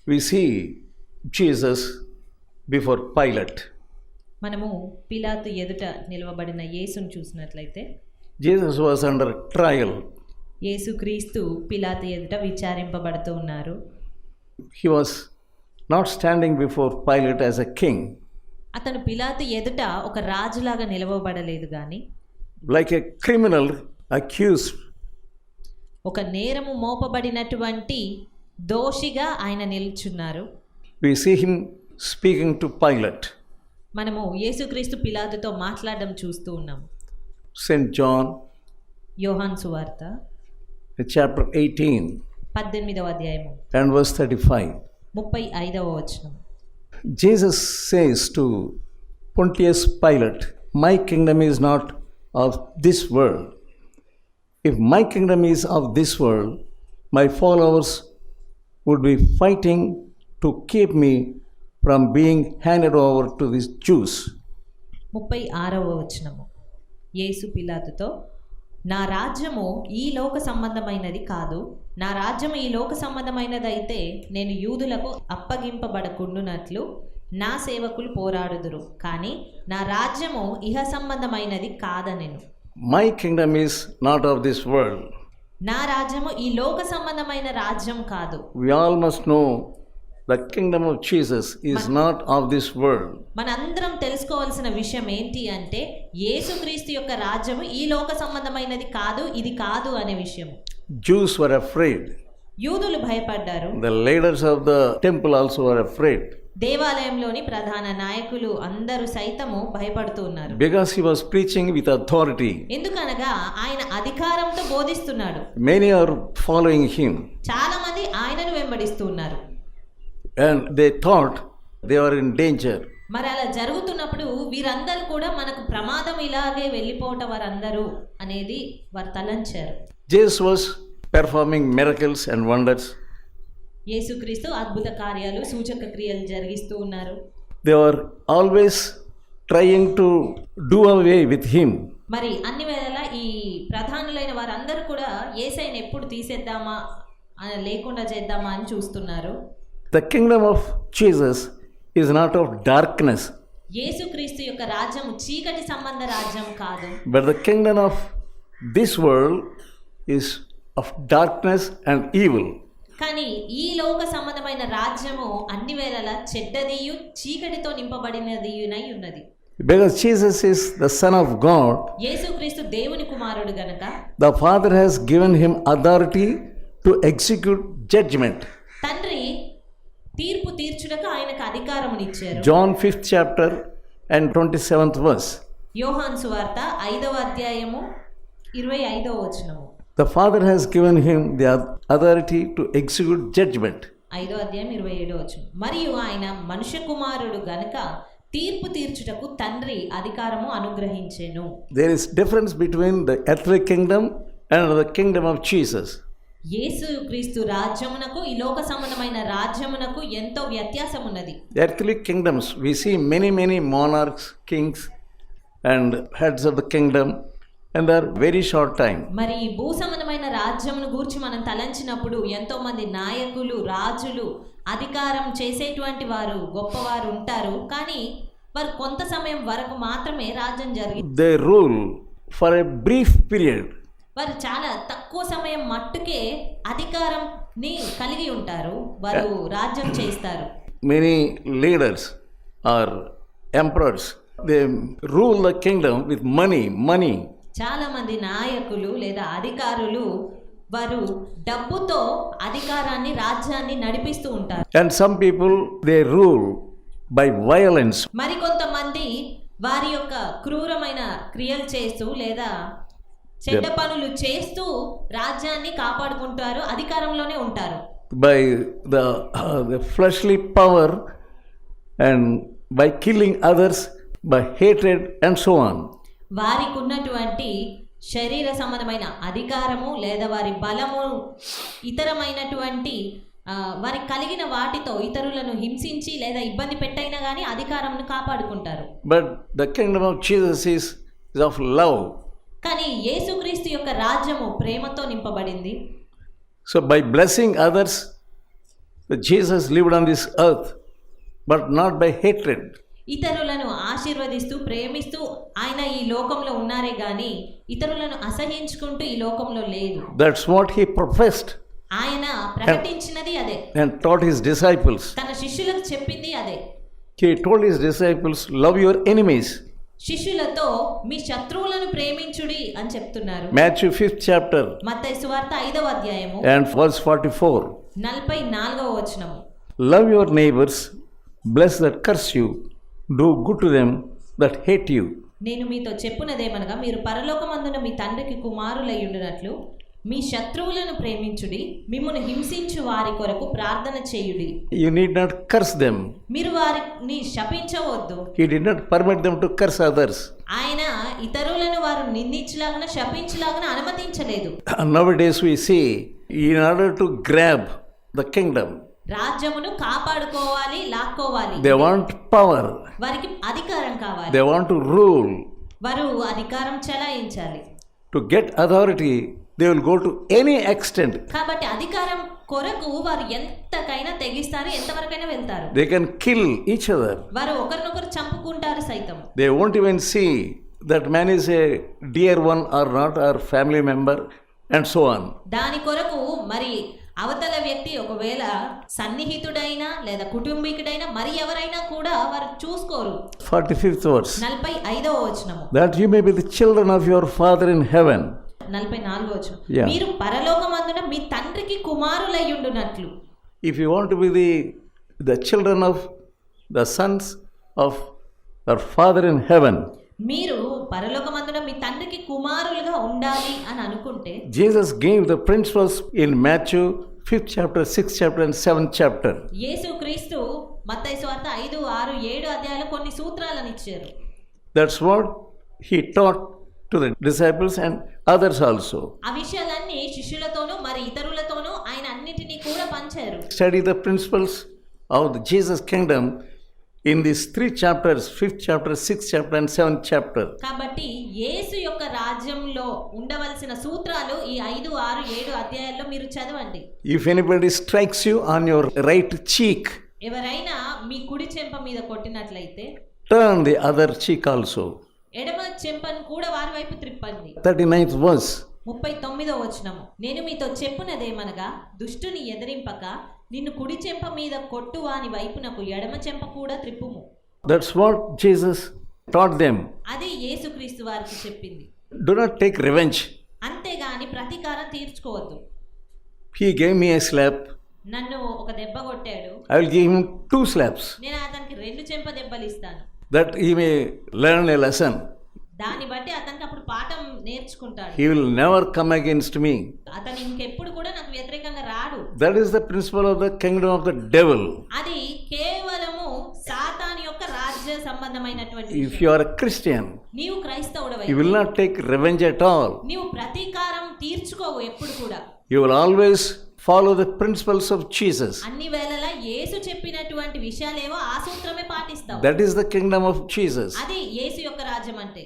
We see Jesus before Pilate. మనము పిలాతు ఎదుట నిలవబడిన యేసును చూసినట్లయితే Jesus was under trial. యేసుక్రీస్తు పిలాతు ఎదుట విచారింపబడుతూ ఉన్నారు. He was not standing before Pilate as a king. అతను పిలాతు ఎదుట ఒక రాజులాగా నిలవబడలేదు కానీ Like a criminal accused. ఒక నేరము మోపబడినటువంటి దోషిగా ఆయన నిల్చున్నారు. We see him speaking to Pilate. మనము యేసుక్రీస్తు పిలాతుతో మాట్లాడడం చూస్తూ ఉన్నాము. St. John, యోహాను సువార్త chapter 18 18వ అధ్యాయము and verse 35. 35వ వచనం. Jesus says to Pontius Pilate, "My kingdom is not of this world. If my kingdom is of this world, my followers would be fighting to keep me from being handed over to these Jews." 36వ వచనము. యేసు పిలాతుతో, నా రాజ్యము ఈ లోక సంబంధమైనది కాదు. నా రాజ్యము ఈ లోక సంబంధమైనదైతే నేను యూదులకు అప్పగింపబడకుండునట్లు నా సేవకులు పోరాడుదురు. కానీ నా రాజ్యము ఇహ సంబంధమైనది కాదనెను. My kingdom is not of this world. నా రాజ్యము ఈ లోక సంబంధమైన రాజ్యం కాదు. We all must know the kingdom of Jesus is not of this world. మనందరం తెలుసుకోవాల్సిన విషయం ఏంటి అంటే యేసుక్రీస్తు యొక్క రాజ్యము ఈ లోక సంబంధమైనది కాదు, ఇది కాదు అనే విషయం. Jews were afraid. యూదులు భయపడ్డారు. The leaders of the temple also were afraid. దేవాలయంలోని ప్రధాన నాయకులు అందరూ సైతము భయపడుతూ ఉన్నారు. Because he was preaching with authority. ఎందుకనగా ఆయన అధికారంతో బోధిస్తున్నాడు. Many are following him. చాలా మంది ఆయనను వెంబడిస్తూ ఉన్నారు. And they thought they were in danger. మరి అలా జరుగుతున్నప్పుడు వీరందరూ కూడా మనకు ప్రమాదం ఇలాగే వెళ్ళిపోవటం వారందరూ అనేది వారు తలంచారు. Jesus was performing miracles and wonders. యేసుక్రీస్తు అద్భుత కార్యాలు, సూచక క్రియలు జరిగిస్తూ ఉన్నారు. They were always trying to do away with him. మరి అన్ని వేళలా ఈ ప్రధానులైన వారందరూ కూడా యేసయ్యను ఎప్పుడు తీసేద్దామా లేకుండా చేద్దామా అని చూస్తున్నారు. The kingdom of Jesus is not of darkness. యేసుక్రీస్తు యొక్క రాజ్యం చీకటి సంబంధ రాజ్యం కాదు. But the kingdom of this world is of darkness and evil. కానీ ఈ లోక సంబంధమైన రాజ్యము అన్ని వేళలా చెడ్డదియు చీకటితో నింపబడినదియునై ఉన్నది. Because Jesus is the Son of God, యేసుక్రీస్తు దేవుని కుమారుడు గనుక the Father has given him authority to execute judgment. తండ్రి తీర్పు తీర్చుటకు ఆయనకు అధికారమునిచ్చారు. John 5th chapter and 27th verse. యోహాను సువార్త 5వ అధ్యాయము 25వ వచనము. The Father has given him the authority to execute judgment. 5వ అధ్యాయం 27వ వచనం. మరియు ఆయన మనుష్య కుమారుడు గనుక తీర్పు తీర్చుటకు తండ్రి అధికారము అనుగ్రహించెను. There is difference between the earthly kingdom and the kingdom of Jesus. యేసుక్రీస్తు రాజ్యమునకు ఈ లోక సంబంధమైన రాజ్యమునకు ఎంతో వ్యత్యాసం ఉన్నది. Earthly kingdoms, we see many monarchs, kings and heads of the kingdom, and they are very short time. మరి ఈ భూ సంబంధమైన రాజ్యమును గూర్చి మనం తలంచినప్పుడు ఎంతో మంది నాయకులు, రాజులు, అధికారం చేసేటువంటి వారు, గొప్పవారు ఉంటారు. కానీ వారు కొంత సమయం వరకు మాత్రమే రాజ్యం జరిగింది. They rule for a brief period. వారు చాలా తక్కువ సమయం మట్టుకే అధికారంని కలిగి ఉంటారు. వారు రాజ్యం చేస్తారు. Many leaders or emperors, they rule the kingdom with money. చాలా మంది నాయకులు లేదా అధికారులు వారు డబ్బుతో అధికారాన్ని, రాజ్యాన్ని నడిపిస్తూ ఉంటారు. And some people, they rule by violence. మరికొంతమంది వారి యొక్క క్రూరమైన క్రియలు చేస్తూ లేదా చెడ్డ పనులు చేస్తూ రాజ్యాన్ని కాపాడుకుంటారు, అధికారంలోనే ఉంటారు. By the fleshly power and by killing others, by hatred and so on. వారికి ఉన్నటువంటి శరీర సంబంధమైన అధికారము లేదా వారి బలము, ఇతరమైనటువంటి వారికి కలిగిన వాటితో ఇతరులను హింసించి లేదా ఇబ్బంది పెట్టైనా కానీ అధికారంను కాపాడుకుంటారు. But the kingdom of Jesus is of love. కానీ యేసుక్రీస్తు యొక్క రాజ్యము ప్రేమతో నింపబడింది. So by blessing others, that Jesus lived on this earth, but not by hatred. ఇతరులను ఆశీర్వదిస్తూ ప్రేమిస్తూ ఆయన ఈ లోకంలో ఉన్నారే గాని ఇతరులను అసహించుకుంటూ ఈ లోకంలో లేదు. That's what he professed ఆయన ప్రకటించినది అదే, and taught his disciples. తన శిష్యులకు చెప్పింది అదే. He told his disciples, love your enemies. శిష్యులతో మీ శత్రువులను ప్రేమించుడి అని చెప్తున్నారు. Matthew 5th chapter మత్తయి సువార్త 5వ అధ్యాయము and verse 44. 44వ వచనము. Love your neighbors, bless that curse you, do good to them that hate you. నేను మీతో చెప్పునదేమనగా మీరు పరలోకమందున మీ తండ్రికి కుమారులై ఉండునట్లు మీ శత్రువులను ప్రేమించుడి, మిమ్మును హింసించు వారి కొరకు ప్రార్థన చేయుడి. You need not curse them. మీరు వారిని శపించవద్దు. He did not permit them to curse others. ఆయన ఇతరులను వారు నిందించలాగన శపించలాగన అనుమతించలేదు. Nowadays we see, in order to grab the kingdom, రాజ్యమును కాపాడుకోవాలి, లాక్కోవాలి. they want power, వారికి అధికారం కావాలి. they want to rule. వారు అధికారం చెలాయించాలి. To get authority, they will go to any extent. కాబట్టి అధికారం కొరకు వారు ఎంతకైనా తెగిస్తారు, ఎంతవరకైనా వెళ్తారు. They can kill each other. వారు ఒకరినొకరు చంపుకుంటారు సైతం. They won't even see that man is a dear one or not, or family member, and so on. దాని కొరకు మరి అవతల వ్యక్తి ఒకవేళ సన్నిహితుడైనా లేదా కుటుంబీకుడైనా మరి ఎవరైనా కూడా వారు చూసుకోరు. 45th verse. 45వ వచనము. That you may be the children of your Father in heaven. 44వ వచనం. Yeah. మీరు పరలోకమందున మీ తండ్రికి కుమారులయ్యుండునట్లు. If you want to be the children of the sons of our Father in heaven, మీరు పరలోకమందున మీ తండ్రికి కుమారులుగా ఉండాలి అని అనుకుంటే Jesus gave the principles in Matthew 5th chapter, 6th chapter and 7th chapter. యేసుక్రీస్తు మత్తయి సువార్త 5, 6, 7 అధ్యాయాల్లో కొన్ని సూత్రాలను ఇచ్చారు. That's what he taught to the disciples and others also. ఆ విషయాలన్నీ శిష్యులతోనూ మరి ఇతరులతోనూ ఆయన అన్నిటినీ కూడా పంచారు. Study the principles of the Jesus kingdom in these 3 chapters, 5th chapter, 6th chapter and 7th chapter. కాబట్టి యేసు యొక్క రాజ్యంలో ఉండవలసిన సూత్రాలు ఈ 5, 6, 7 అధ్యాయాల్లో మీరు చదవండి. If anybody strikes you on your right cheek, ఎవరైనా మీ కుడి చెంప మీద కొట్టినట్లయితే turn the other cheek also. ఎడమ చెంపను కూడా వారి వైపు త్రిప్పండి. 39th verse. 39వ వచనము. నేను మీతో చెప్పునదేమనగా దుష్టుని ఎదిరింపక నిన్ను కుడి చెంప మీద కొట్టు వాని వైపునకు ఎడమ చెంప కూడా త్రిప్పుము. That's what Jesus taught them. అది యేసుక్రీస్తు వారికి చెప్పింది. Do not take revenge. అంతేగాని ప్రతీకారం తీర్చుకోవద్దు. He gave me a slap, నన్ను ఒక దెబ్బ కొట్టాడు, I will give him 2 slaps, నేను అతనికి 2 చెంప దెబ్బలు ఇస్తాను. that he may learn a lesson. దాన్ని బట్టి అతనికి అప్పుడు పాఠం నేర్చుకుంటాడు. He will never come against me. అతను ఇంకెప్పుడు కూడా నాకు వ్యతిరేకంగా రాడు. That is the principle of the kingdom of the devil. అది కేవలము సాతాను యొక్క రాజ్య సంబంధమైనటువంటి If విషయం. you are a Christian, నీవు క్రైస్తవుడవై you will not take revenge at all. నీవు ప్రతీకారం తీర్చుకోవు ఎప్పుడు కూడా. You will always follow the principles of Jesus. అన్ని వేళలా యేసు చెప్పినటువంటి విషయాలేవో ఆ సూత్రమే పాటిస్తావు. That is the kingdom of Jesus. అది యేసు యొక్క రాజ్యం అంటే.